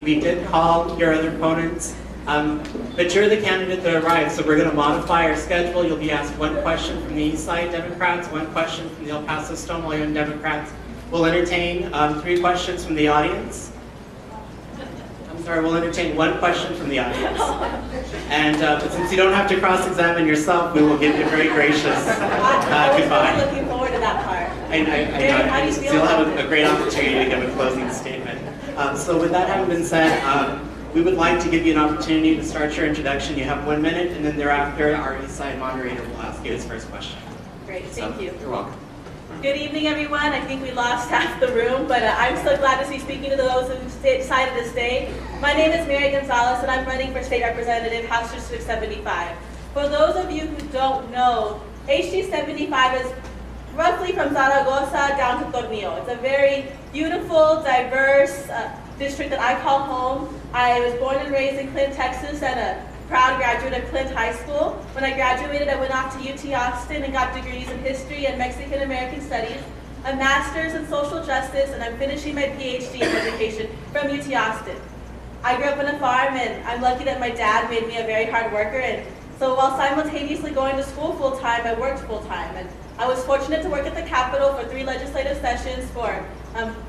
We did call your other opponents, but you're the candidate that arrived, so we're going to modify our schedule. You'll be asked one question from the East Side Democrats, one question from the El Paso Stonewall Democrats. We'll entertain 3 questions from the audience. I'm sorry, we'll entertain 1 question from the audience. And but since you don't have to cross-examine yourself, we will give you a very gracious goodbye. I'm looking forward to that part. I still have a great opportunity to give a closing statement. So with that having been said, we would like to give you an opportunity to start your introduction. You have 1 minute, and then thereafter, our East Side moderator will ask you his first question. Great, thank you. You're welcome. Good evening, everyone. I think we lost half the room, but I'm so glad to be speaking to those who decided to stay. My name is Mary Gonzalez, and I'm running for State Representative, House District 75. For those of you who don't know, HD 75 is roughly from Zaragoza down to Tornillo. It's a very beautiful, diverse district that I call home. I was born and raised in Clint, Texas, and a proud graduate of Clint High School. When I graduated, I went off to UT Austin and got degrees in history and Mexican American studies, a master's in social justice, and I'm finishing my PhD in education from UT Austin. I grew up on a farm, and I'm lucky that my dad made me a very hard worker, and so while simultaneously going to school full-time, I worked full-time. And I was fortunate to work at the Capitol for 3 legislative sessions for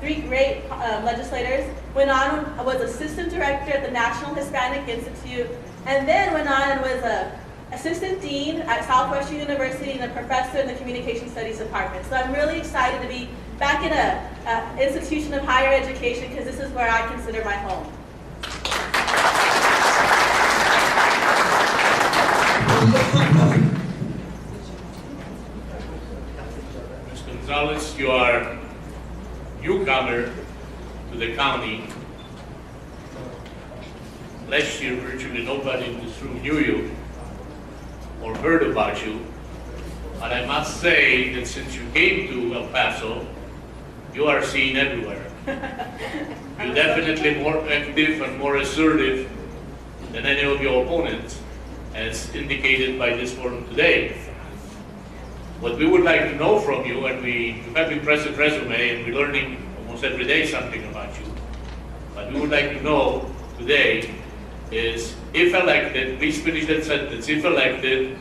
3 great legislators. Went on, I was assistant director at the National Hispanic Institute, and then went on and was a assistant dean at Southwestern University and a professor in the Communication Studies Department. So I'm really excited to be back in an institution of higher education because this is where I consider my home. Ms. Gonzalez, you are newcomer to the county. Last year, virtually nobody in this room knew you or heard about you. But I must say that since you came to El Paso, you are seen everywhere. You're definitely more active and more assertive than any of your opponents, as indicated by this forum today. What we would like to know from you, and you have impressive resume, and we're learning almost every day something about you, but we would like to know today is, if elected, please finish that sentence, if elected,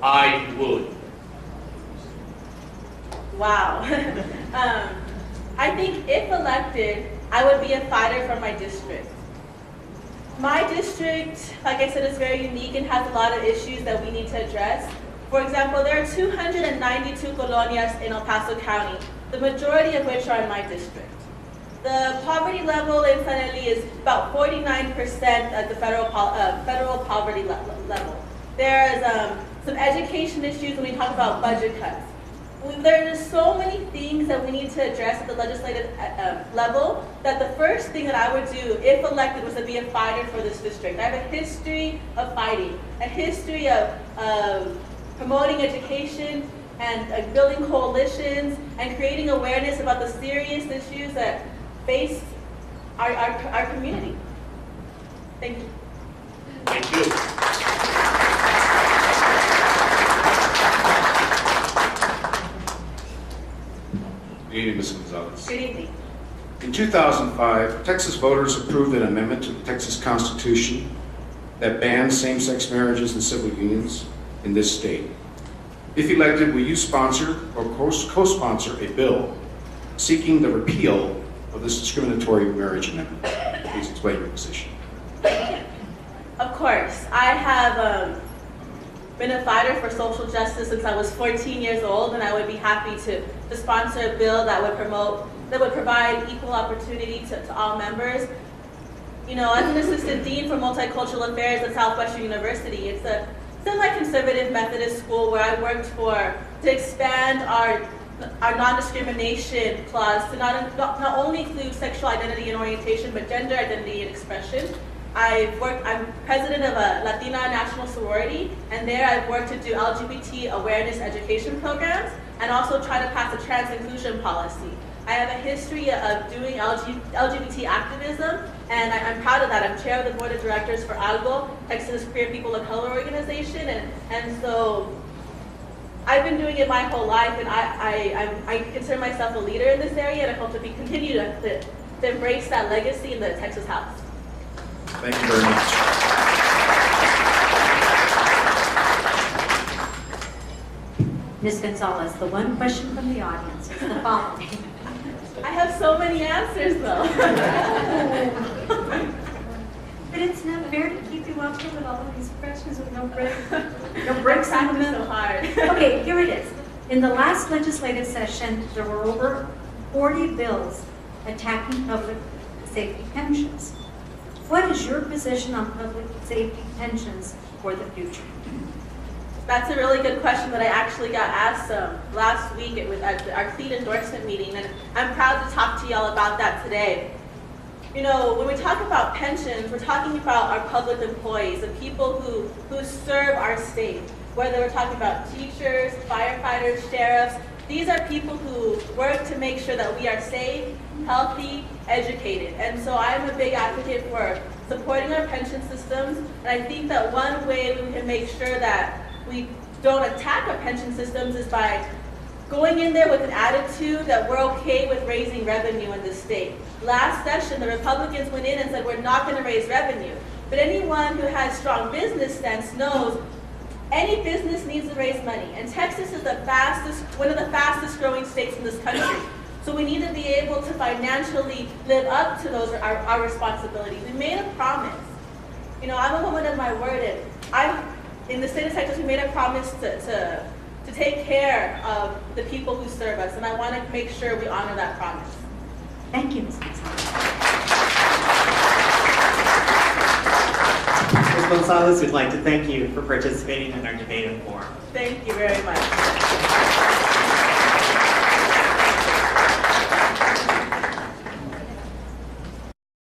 I would. Wow. I think if elected, I would be a fighter for my district. My district, like I said, is very unique and has a lot of issues that we need to address. For example, there are 292 colonias in El Paso County, the majority of which are in my district. The poverty level in San Eli is about 49% at the federal poverty level. There's some education issues when we talk about budget cuts. There's so many things that we need to address at the legislative level that the first thing that I would do, if elected, was to be a fighter for this district. I have a history of fighting, a history of promoting education and building coalitions and creating awareness about the serious issues that face our community. Thank you. Thank you. Good evening, Ms. Gonzalez. Good evening. In 2005, Texas voters approved an amendment to the Texas Constitution that bans same-sex marriages and civil unions in this state. If elected, will you sponsor or co-sponsor a bill seeking the repeal of this discriminatory marriage amendment? Please explain your position. Of course. I have been a fighter for social justice since I was 14 years old, and I would be happy to sponsor a bill that would provide equal opportunity to all members. You know, as an assistant dean for multicultural affairs at Southwestern University, it's a semi-conservative Methodist school where I worked to expand our non-discrimination clause to not only include sexual identity and orientation, but gender identity and expression. I'm president of a Latina national sorority, and there I've worked to do LGBT awareness education programs and also try to pass a trans inclusion policy. I have a history of doing LGBT activism, and I'm proud of that. I'm chair of the board of directors for ALGO, Texas Queer People of Color organization, and so I've been doing it my whole life, and I consider myself a leader in this area, and I hope to continue to embrace that legacy in the Texas House. Thank you very much. Ms. Gonzalez, the one question from the audience is the following. I have so many answers though. But it's not fair to keep you up here with all of these questions with no breaks in the Practice middle. so hard. Okay, here it is. In the last legislative session, there were over 40 bills attacking public safety pensions. What is your position on public safety pensions for the future? That's a really good question that I actually got asked last week at our CLEAN endorsement meeting, and I'm proud to talk to y'all about that today. You know, when we talk about pensions, we're talking about our public employees, the people who serve our state, whether we're talking about teachers, firefighters, sheriffs. These are people who work to make sure that we are safe, healthy, educated. And so I'm a big advocate for supporting our pension systems, and I think that one way we can make sure that we don't attack our pension systems is by going in there with an attitude that we're okay with raising revenue in the state. Last session, the Republicans went in and said we're not going to raise revenue. But anyone who has strong business sense knows any business needs to raise money. And Texas is one of the fastest growing states in this country. So we need to be able to financially live up to our responsibilities. We made a promise. You know, I'm a woman of my word, and in the state of Texas, we made a promise to take care of the people who serve us, and I want to make sure we honor that promise. Thank you, Ms. Gonzalez. Ms. Gonzalez, we'd like to thank you for participating in our debate and forum. Thank you very much.